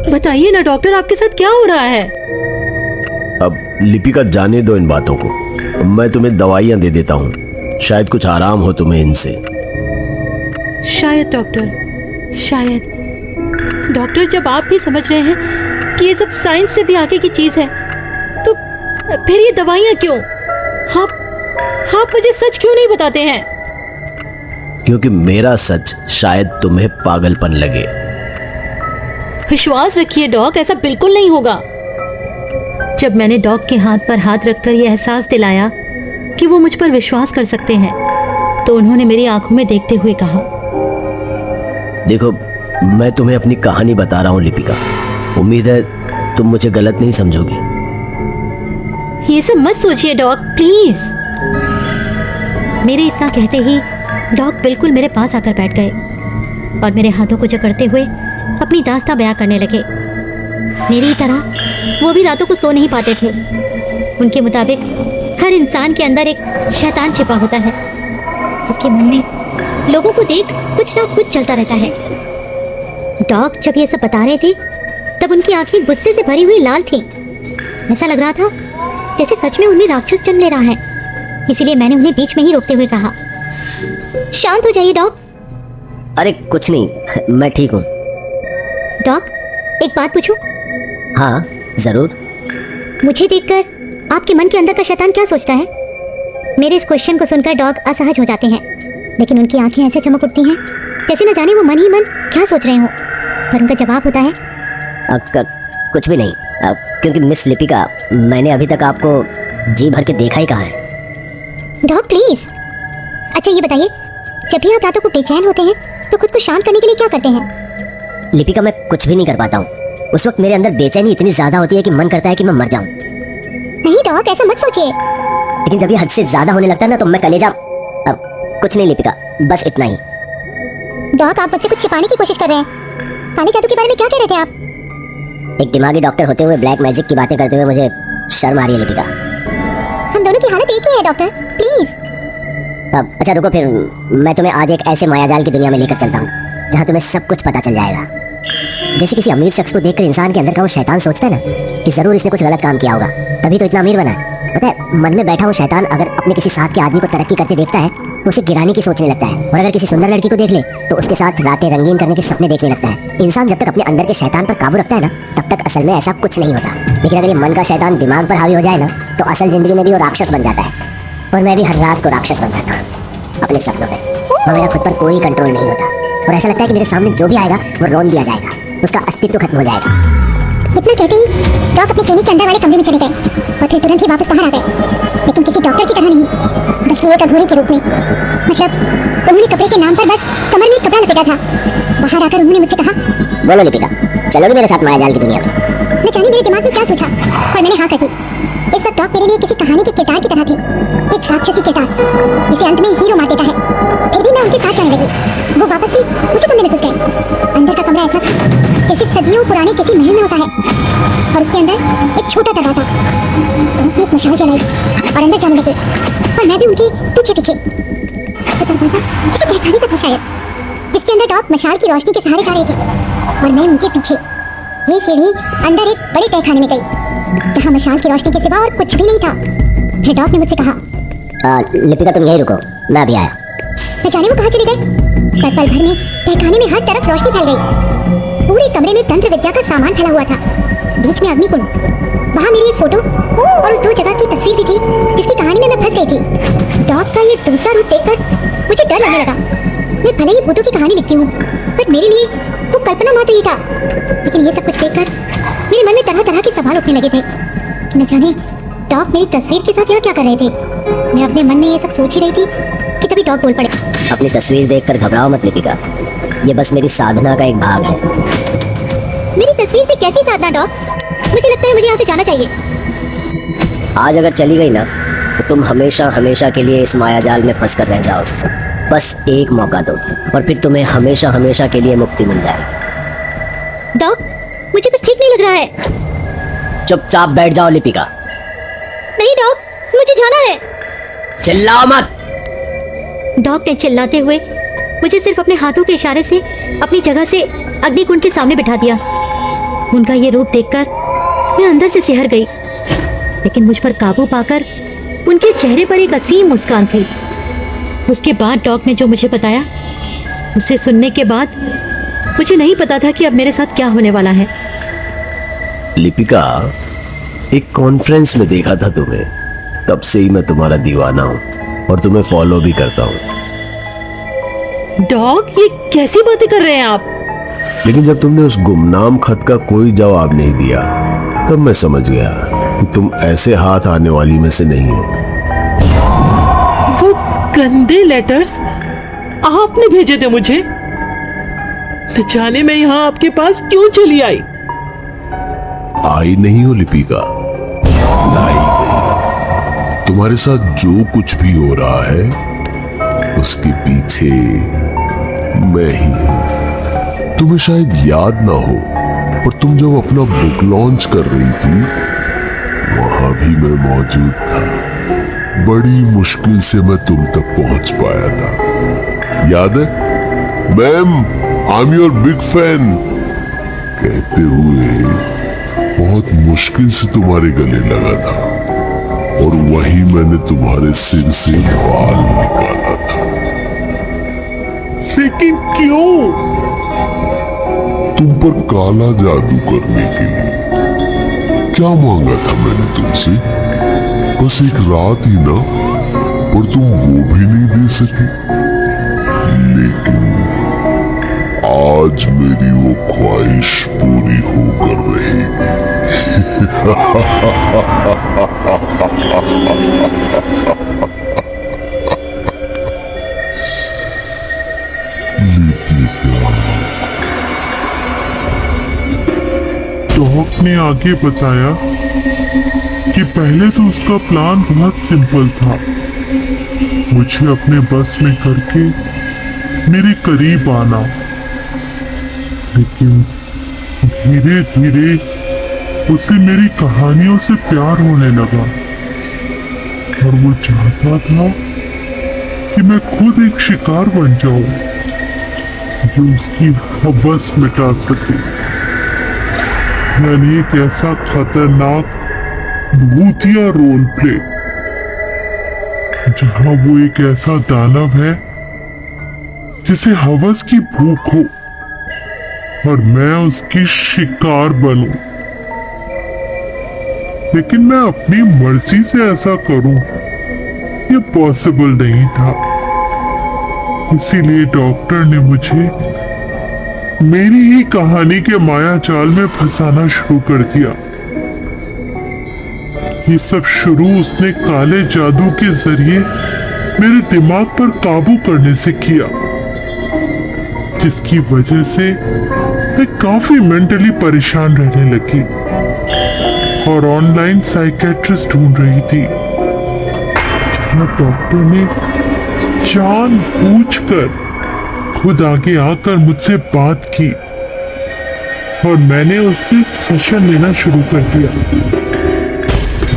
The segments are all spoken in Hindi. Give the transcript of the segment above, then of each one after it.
बताइए ना डॉक्टर, आपके साथ क्या हो रहा है? अब लिपिका जाने दो इन बातों को, मैं तुम्हें दवाइयां दे देता हूँ, शायद कुछ आराम हो तुम्हें इनसे। शायद डॉक्टर, शायद। डॉक्टर, जब आप भी समझ रहे हैं कि ये सब साइंस से भी आगे की चीज है, तो फिर ये दवाइयां क्यों? आप मुझे सच क्यों नहीं बताते हैं? क्योंकि मेरा सच शायद तुम्हें पागलपन लगे। विश्वास रखिए डॉक, ऐसा बिल्कुल नहीं होगा। जब मैंने डॉक के हाथ पर हाथ रखकर यह एहसास दिलाया कि वो मुझ पर विश्वास कर सकते हैं, तो उन्होंने मेरी आंखों में देखते हुए कहा, देखो, मैं तुम्हें अपनी कहानी बता रहा हूँ लिपिका, उम्मीद है तुम मुझे गलत नहीं समझोगी। ये सब मत सोचिए डॉक, प्लीज। मेरे इतना कहते ही डॉक बिल्कुल मेरे पास आकर बैठ गए और मेरे हाथों को जकड़ते हुए अपनी दास्तां बयां करने लगे। मेरी तरह वो भी रातों को सो नहीं पाते थे। उनके मुताबिक हर इंसान के अंदर एक शैतान छिपा होता है, जिसके मन में लोगों को देख कुछ ना कुछ चलता रहता है। डॉक जब ये सब बता रहे थे, तब उनकी आंखें गुस्से से भरी हुई लाल थीं। ऐसा लग रहा था जैसे सच में उनमें राक्षस जन्म ले रहा है। इसीलिए मैंने उन्हें बीच में ही रोकते हुए कहा, शांत हो जाइए डॉक। अरे कुछ नहीं, मैं ठीक हूँ। डॉक, एक बात पूछूं? हाँ जरूर। मुझे देखकर आपके मन के अंदर का शैतान क्या सोचता है? मेरे इस क्वेश्चन को सुनकर डॉग असहज हो जाते हैं, लेकिन उनकी आंखें ऐसे चमक उठती हैं जैसे न जाने वो मन ही मन क्या सोच रहे हो। पर उनका जवाब होता है, कुछ भी नहीं, क्योंकि मिस लिपिका, मैंने अभी तक आपको जी भर के देखा ही कहाँ है। Dog please. अच्छा ये बताइए, जब भी आप रातों को बेचैन होते हैं तो खुद को शांत करने के लिए क्या करते हैं? लिपिका, मैं कुछ भी नहीं कर पाता हूँ। उस वक्त मेरे अंदर बेचैनी इतनी ज्यादा होती है कि मन करता है कि मैं मर जाऊं। नहीं डॉग, ऐसा मत सोचिए। लेकिन जब ये हद से ज्यादा होने लगता है ना, तो मैं कलेजा। अब कुछ नहीं लिपिका, बस इतना ही। डॉग, आप मुझसे कुछ छिपाने की कोशिश कर रहे हैं। काले जादू के बारे में क्या कह रहे थे आप? एक दिमागी डॉक्टर होते हुए ब्लैक मैजिक की बातें करते हुए मुझे शर्म आ रही है लिपिका। हम दोनों की हालत एक ही है डॉक्टर, प्लीज। अच्छा रुको, फिर मैं तुम्हें आज एक ऐसे मायाजाल की दुनिया में लेकर चलता हूँ जहाँ तुम्हें सब कुछ पता चल जाएगा। जैसे किसी अमीर शख्स को देखकर इंसान के अंदर का वो शैतान सोचता है ना कि जरूर इसने कुछ गलत काम किया होगा, तभी तो इतना अमीर बना है। पता है, मन में बैठा वो शैतान अगर अपने किसी साथ के आदमी को तरक्की करते देखता है तो उसे गिराने की सोचने लगता है, और अगर किसी सुंदर लड़की को देख ले तो उसके साथ रातें रंगीन करने के सपने देखने लगता है। इंसान जब तक अपने अंदर के शैतान पर काबू रखता है ना, तब तक असल में ऐसा कुछ नहीं होता। लेकिन अगर ये मन का शैतान दिमाग पर हावी हो जाए ना, तो असल जिंदगी में भी वो राक्षस बन जाता है। और मैं भी हर रात को राक्षस बन जाता हूँ अपने सपनों में, और मेरा खुद पर कोई कंट्रोल नहीं होता, और ऐसा लगता है कि मेरे सामने जो भी आएगा वो रोन दिया जाएगा, उसका अस्तित्व खत्म हो जाएगा। इतना कहते ही डॉग अपने क्लिनिक के अंदर वाले कमरे में चले गए और फिर तुरंत ही वापस बाहर आ गए, लेकिन किसी डॉक्टर की तरह नहीं, बल्कि एक अघोरी के रूप में। मतलब उन्होंने कपड़े के नाम पर बस कमर में एक कपड़ा लपेटा था। बाहर आकर उन्होंने मुझसे कहा, बोलो लिपिका, चलोगे मेरे साथ मायाजाल की दुनिया में? न जाने मेरे दिमाग में क्या सोचा, पर मैंने हाँ कर दी। इस वक्त डॉग मेरे लिए किसी कहानी के किरदार की तरह थे, एक राक्षसी किरदार जिसे अंत में हीरो मार देता है। फिर भी मैं उनके साथ चलने लगी। वो वापस ही उसी कमरे में घुस गए। अंदर का कमरा ऐसा था जैसे सदियों पुराने किसी महल में होता है, और उसके अंदर एक छोटा दरवाजा। उन्होंने एक मशाल जलाई और अंदर जाने लगे, और मैं भी उनकी पीछे पीछे। वो दरवाजा किसी तहखाने का था शायद, जिसके अंदर डॉग मशाल की रोशनी के सहारे जा रहे थे, और मैं उनके पीछे। ये सीढ़ी अंदर एक बड़े तहखाने में गई जहाँ मशाल की रोशनी के सिवा और कुछ भी नहीं था। फिर डॉग ने मुझसे कहा, लिपिका तुम यहीं रुको, मैं अभी आया। न जाने वो कहाँ चले गए, पर पल भर में तहखाने में हर तरफ रोशनी फैल गई। पूरे कमरे में तंत्र विद्या का सामान फैला हुआ था, बीच में अग्निकुंड, वहाँ मेरी एक फोटो और उस 2 जगह की तस्वीर भी थी जिसकी कहानी में मैं फंस गई थी। डॉग का ये दूसरा रूप देखकर मुझे डर लगने लगा। मैं भले ही भूतों की कहानी लिखती हूँ, पर मेरे लिए वो कल्पना मात्र ही था। लेकिन ये सब कुछ देखकर मेरे मन में तरह तरह के सवाल उठने लगे थे। न जाने डॉग मेरी तस्वीर के साथ यहाँ क्या कर रहे थे। मैं अपने मन में ये सब सोच ही रही थी कि तभी डॉग बोल पड़े, अपनी तस्वीर देखकर घबराओ मत लिपिका, ये बस मेरी साधना का एक भाग है। मेरी तस्वीर से कैसी साधना डॉग? मुझे लगता है मुझे यहाँ से जाना चाहिए। आज अगर चली गई ना, तो तुम हमेशा हमेशा के लिए इस मायाजाल में फंस कर रह जाओगे। बस एक मौका दो और फिर तुम्हें हमेशा हमेशा के लिए मुक्ति मिल जाएगी। डॉग, मुझे कुछ ठीक नहीं लग रहा है। चुपचाप बैठ जाओ लिपिका। नहीं डॉग, मुझे जाना है। चिल्लाओ मत। डॉग ने चिल्लाते हुए मुझे सिर्फ अपने हाथों के इशारे से अपनी जगह से अग्निकुंड के सामने बिठा दिया। उनका ये रूप देखकर मैं अंदर से सिहर गई, लेकिन मुझ पर काबू पाकर उनके चेहरे पर एक असीम मुस्कान थी। उसके बाद डॉग ने जो मुझे बताया, उसे सुनने के बाद मुझे नहीं पता था कि अब मेरे साथ क्या होने वाला है। लिपिका, एक कॉन्फ्रेंस में देखा था तुम्हें, तब से ही मैं तुम्हारा दीवाना हूं और तुम्हें फॉलो भी करता हूं। डॉग, ये कैसी बातें कर रहे हैं आप? लेकिन जब तुमने उस गुमनाम खत का कोई जवाब नहीं दिया, तब मैं समझ गया कि तुम ऐसे हाथ आने वाली में से नहीं हो। वो गंदे लेटर्स आपने भेजे थे मुझे? न जाने मैं यहाँ आपके पास क्यों चली आई? आई नहीं हो लिपिका, लाई गई। तुम्हारे साथ जो कुछ भी हो रहा है उसके पीछे मैं ही हूं। तुम्हें शायद याद ना हो, पर तुम जब अपना बुक लॉन्च कर रही थी, वहां भी मैं मौजूद था। बड़ी मुश्किल से मैं तुम तक पहुंच पाया था। याद है? Ma'am, I am your big fan कहते हुए बहुत मुश्किल से तुम्हारे गले लगा था, और वही मैंने तुम्हारे सिर से बाल निकाला था। लेकिन क्यों? तुम पर काला जादू करने के लिए। क्या मांगा था मैंने तुमसे? बस एक रात ही ना, पर तुम वो भी नहीं दे सके। लेकिन आज मेरी वो ख्वाहिश पूरी होकर रहेगी। डॉग ने आगे बताया कि पहले तो उसका प्लान बहुत सिंपल था, मुझे अपने बस में करके मेरे करीब आना। लेकिन धीरे धीरे उसे मेरी कहानियों से प्यार होने लगा, और वो चाहता था कि मैं खुद एक शिकार बन जाऊं जो उसकी हवस मिटा सके। यानी एक ऐसा खतरनाक भूतिया रोल प्ले जहां वो एक ऐसा दानव है जिसे हवस की भूख हो और मैं उसकी शिकार बनूं। लेकिन मैं अपनी मर्जी से ऐसा करूं, ये पॉसिबल नहीं था। इसीलिए डॉक्टर ने मुझे मेरी ही कहानी के माया जाल में फंसाना शुरू कर दिया। ये सब शुरू उसने काले जादू के जरिए मेरे दिमाग पर काबू करने से किया, जिसकी वजह से मैं काफी मेंटली परेशान रहने लगी और ऑनलाइन साइकेट्रिस्ट ढूंढ रही थी, जहां डॉक्टर ने जानबूझकर खुद आगे आकर मुझसे बात की और मैंने उससे सेशन लेना शुरू कर दिया।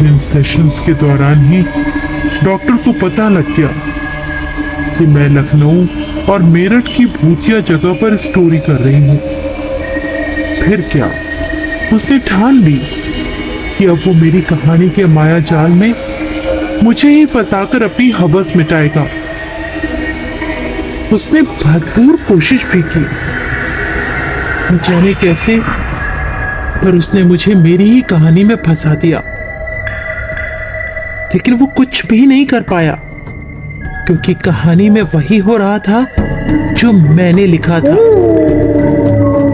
इन सेशंस के दौरान ही डॉक्टर को पता लग गया कि मैं लखनऊ और मेरठ की भूतिया जगह पर स्टोरी कर रही हूँ। फिर क्या, उसने ठान ली कि अब वो मेरी कहानी के माया जाल में मुझे ही फंसाकर अपनी हवस मिटाएगा। उसने भरपूर कोशिश भी की, न जाने कैसे, पर उसने मुझे मेरी ही कहानी में फंसा दिया। लेकिन वो कुछ भी नहीं कर पाया, क्योंकि कहानी में वही हो रहा था जो मैंने लिखा था।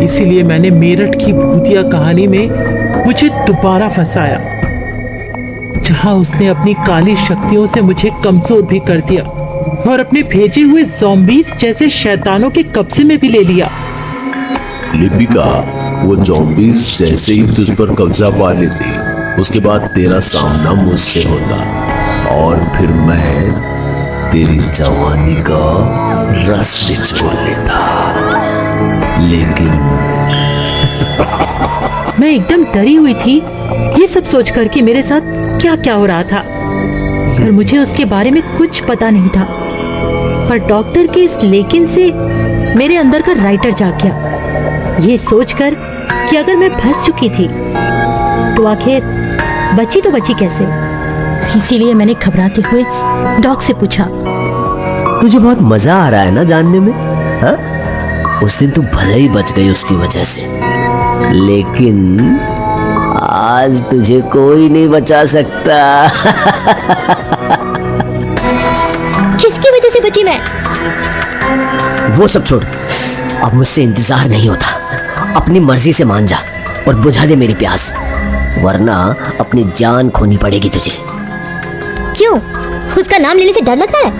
इसीलिए मैंने मेरठ की भूतिया कहानी में मुझे दोबारा फंसाया, जहां उसने अपनी काली शक्तियों से मुझे कमजोर भी कर दिया और अपने भेजे हुए ज़ॉम्बीज़ जैसे शैतानों के कब्जे में भी ले लिया। लिपिका, वो ज़ॉम्बीज़ जैसे ही तुझ पर कब्जा पा लेती, उसके बाद तेरा सामना मुझसे होता और फिर मैं तेरी जवानी का रस निचोड़ लेता। लेकिन मैं एकदम डरी हुई थी ये सब सोचकर कि मेरे साथ क्या क्या हो रहा था, पर मुझे उसके बारे में कुछ पता नहीं था। पर डॉक्टर के इस लेकिन से मेरे अंदर का राइटर जाग गया, ये सोचकर कि कि अगर मैं फंस चुकी थी तो आखिर बची तो बची कैसे। इसीलिए मैंने घबराते हुए डॉग से पूछा, तुझे बहुत मजा आ रहा है ना जानने में? हाँ, उस दिन तू भले ही बच गई उसकी वजह से, लेकिन आज तुझे कोई नहीं बचा सकता। किसकी वजह से बची मैं? वो सब छोड़, अब मुझसे इंतजार नहीं होता। अपनी मर्जी से मान जा और बुझा दे मेरी प्यास, वरना अपनी जान खोनी पड़ेगी तुझे। क्यों? उसका नाम लेने से डर लग रहा है?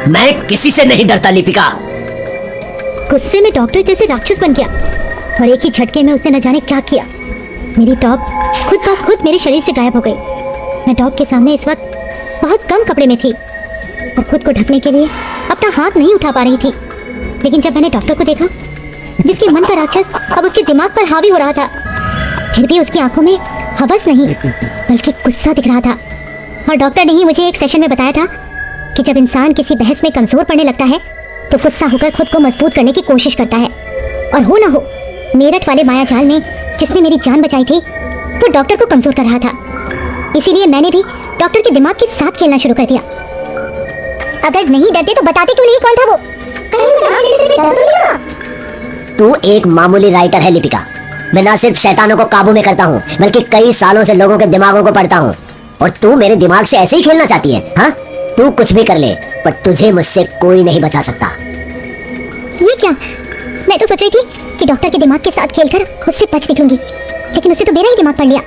मैं किसी से नहीं डरता लिपिका। गुस्से में डॉक्टर जैसे राक्षस बन गया और एक ही झटके में उसने न जाने क्या किया। मेरी टॉप खुद ब खुद मेरे शरीर से गायब हो गई। मैं डॉग के सामने इस वक्त बहुत कम कपड़े में थी और खुद को ढकने के लिए अपना हाथ नहीं उठा पा रही थी। लेकिन जब मैंने डॉक्टर को देखा, जिसके मन का राक्षस अब उसके दिमाग पर हावी हो रहा था, फिर भी उसकी आंखों में हवस नहीं बल्कि गुस्सा दिख रहा था। और डॉक्टर ने ही मुझे एक सेशन में बताया था कि जब इंसान किसी बहस में कमजोर पड़ने लगता है तो गुस्सा होकर खुद को मजबूत करने की कोशिश करता है। और हो ना हो, मेरठ वाले मायाजाल में जिसने मेरी जान बचाई थी वो डॉक्टर को कमजोर कर रहा था। इसीलिए मैंने भी डॉक्टर के दिमाग के साथ खेलना शुरू कर दिया। अगर नहीं डरते तो बताते क्यों नहीं कौन था वो? तू एक मामूली राइटर है लिपिका। मैं ना सिर्फ शैतानों को काबू में करता हूँ बल्कि कई सालों से लोगों के दिमागों को पढ़ता हूँ। और तू मेरे दिमाग से ऐसे ही खेलना चाहती है? हाँ, तू कुछ भी कर ले पर तुझे मुझसे कोई नहीं बचा सकता। ये क्या? मैं तो सोच रही थी कि डॉक्टर के दिमाग के साथ खेलकर उससे बच निकलूंगी, लेकिन उससे तो मेरा ही दिमाग पढ़ लिया।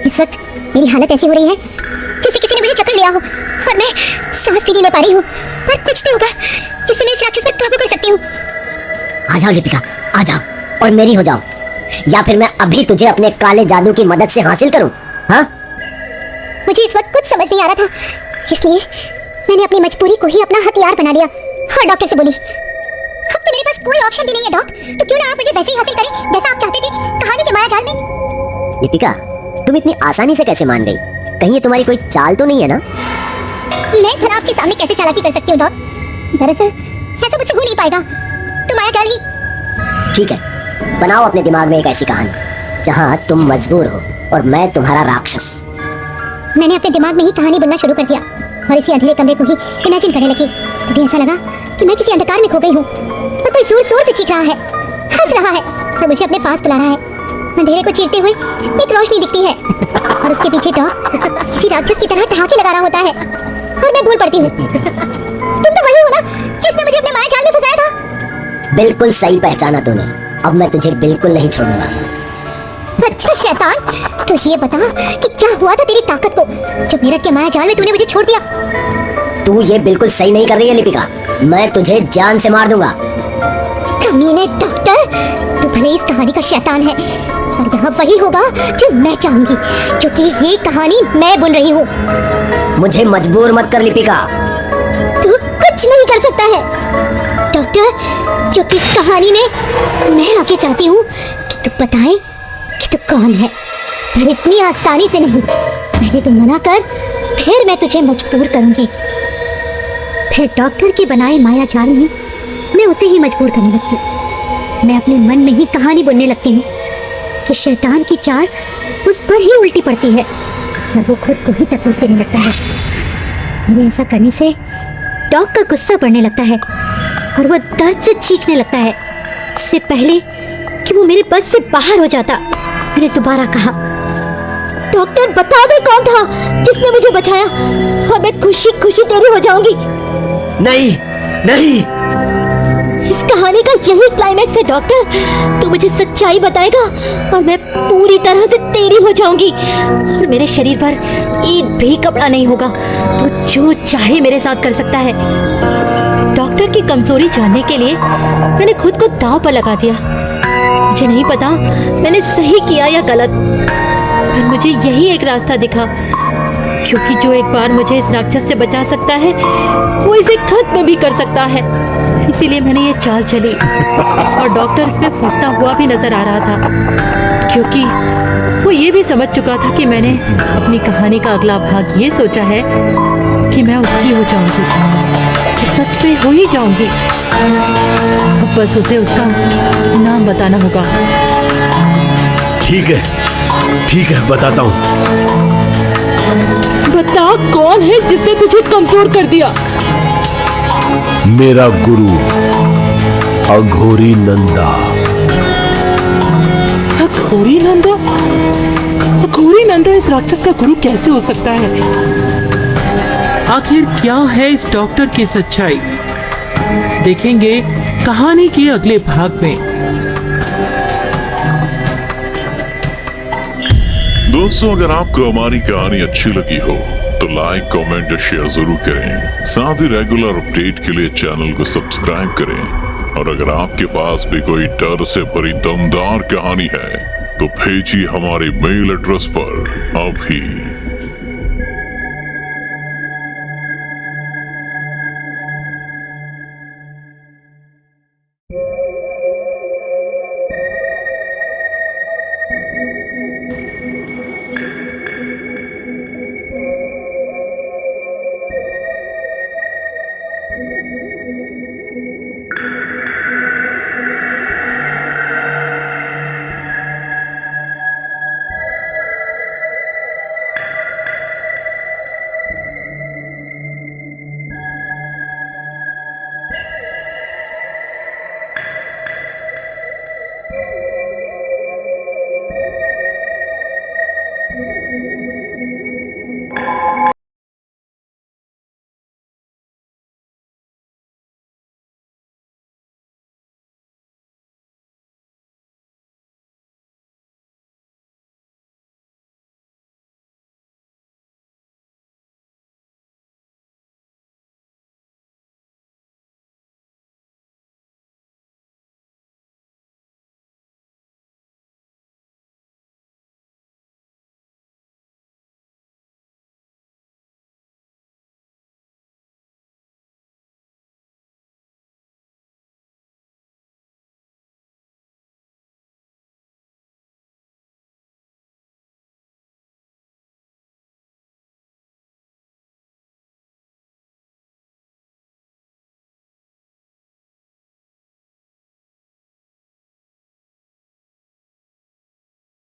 इस वक्त मेरी हालत ऐसी हो रही है जैसे किसी ने मुझे चक्कर लिया हो और मैं सांस भी नहीं ले पा रही हूँ। पर कुछ तो होगा जिससे मैं इस राक्षस पर काबू कर सकती हूँ। आ जाओ लिपिका, आ जाओ और मेरी हो जाओ, या फिर मैं अभी तुझे अपने काले जादू की मदद से हासिल करूं। हाँ, मुझे इस वक्त कुछ समझ नहीं आ रहा था, इसलिए मैंने अपनी मजबूरी को ही अपना हथियार बना लिया और डॉक्टर से बोली, अब तो मेरे पास कोई ऑप्शन भी नहीं है डॉक, तो क्यों ना आप मुझे वैसे ही हासिल करें जैसा आप चाहते थे कहानी के मायाजाल में। लिपिका, तुम इतनी आसानी से कैसे मान गई? कहीं ये तुम्हारी कोई चाल तो नहीं है ना? मैं भला आपके सामने कैसे चालाकी कर सकती हूँ डॉक? दरअसल ऐसा मुझसे हो नहीं पाएगा, तो मायाजाल ही। ठीक है, बनाओ अपने दिमाग में एक ऐसी कहानी जहाँ तुम मजबूर हो और मैं तुम्हारा राक्षस। मैंने अपने दिमाग में ही कहानी बनना शुरू कर दिया और इसी अंधेरे कमरे को ही इमेजिन करने लगी। तभी ऐसा लगा कि मैं किसी अंधकार में खो गई हूँ और कोई जोर जोर से चीख रहा है, हंस रहा है और मुझे अपने पास बुला रहा है। अंधेरे को चीरते हुए एक रोशनी दिखती है और उसके पीछे डॉग किसी राक्षस की तरह ठहाके लगा रहा होता है और मैं बोल पड़ती हूँ, तुम तो वही हो ना जिसने मुझे अपने मायाजाल में फंसाया था। बिल्कुल सही पहचाना तूने। अब मैं तुझे बिल्कुल नहीं छोड़ूंगा। अच्छा शैतान, तो ये बता कि क्या हुआ था तेरी ताकत को जो मेरठ के मायाजाल में तूने मुझे छोड़ दिया? तू ये बिल्कुल सही नहीं कर रही है लिपिका, मैं तुझे जान से मार दूंगा। कमीने डॉक्टर, तू भले इस कहानी का शैतान है पर यहाँ वही होगा जो मैं चाहूंगी, क्योंकि ये कहानी मैं बुन रही हूँ। मुझे मजबूर मत कर लिपिका। तू कुछ नहीं कर सकता है डॉक्टर, क्योंकि इस कहानी में मैं आगे चाहती हूँ कि तू बताए कि तू कौन है, पर इतनी आसानी से नहीं। पहले तू मना कर, फिर मैं तुझे मजबूर करूंगी। फिर डॉक्टर के बनाए मायाजाल में मैं उसे ही मजबूर करने लगती हूँ। मैं अपने मन में ही कहानी बुनने लगती हूँ कि शैतान की चाल उस पर ही उल्टी पड़ती है और वो खुद को ही तकलीफ देने लगता है। मेरे ऐसा करने से डॉग का गुस्सा बढ़ने लगता है और वो दर्द से चीखने लगता है। इससे पहले कि वो मेरे बस से बाहर हो जाता, मैंने दोबारा कहा, डॉक्टर बता दे कौन था जिसने मुझे बचाया और मैं खुशी खुशी तेरी हो जाऊंगी। नहीं नहीं, इस कहानी का यही क्लाइमैक्स है डॉक्टर। तू मुझे सच्चाई बताएगा और मैं पूरी तरह से तेरी हो जाऊंगी और मेरे शरीर पर एक भी कपड़ा नहीं होगा। तू जो चाहे मेरे साथ कर सकता है। डॉक्टर की कमजोरी जानने के लिए मैंने खुद को दांव पर लगा दिया। मुझे नहीं पता मैंने सही किया या गलत, पर मुझे यही एक रास्ता दिखा, क्योंकि जो एक बार मुझे इस राक्षस से बचा सकता है वो इसे खत्म भी कर सकता है। इसीलिए मैंने ये चाल चली और डॉक्टर इसमें फंसता हुआ भी नजर आ रहा था, क्योंकि वो ये भी समझ चुका था कि मैंने अपनी कहानी का अगला भाग ये सोचा है कि मैं उसकी हो जाऊंगी, कि सच में हो ही जाऊंगी। अब बस उसे उसका नाम बताना होगा। ठीक है बताता हूँ। बता, कौन है जिसने तुझे कमजोर कर दिया? मेरा गुरु अघोरी नंदा। अघोरी नंदा? अघोरी नंदा इस राक्षस का गुरु कैसे हो सकता है? आखिर क्या है इस डॉक्टर की सच्चाई? देखेंगे कहानी के अगले भाग में। दोस्तों, अगर आपको हमारी कहानी अच्छी लगी हो तो लाइक, कमेंट और शेयर जरूर करें। साथ ही रेगुलर अपडेट के लिए चैनल को सब्सक्राइब करें। और अगर आपके पास भी कोई डर से भरी दमदार कहानी है तो भेजिए हमारे मेल एड्रेस पर अभी।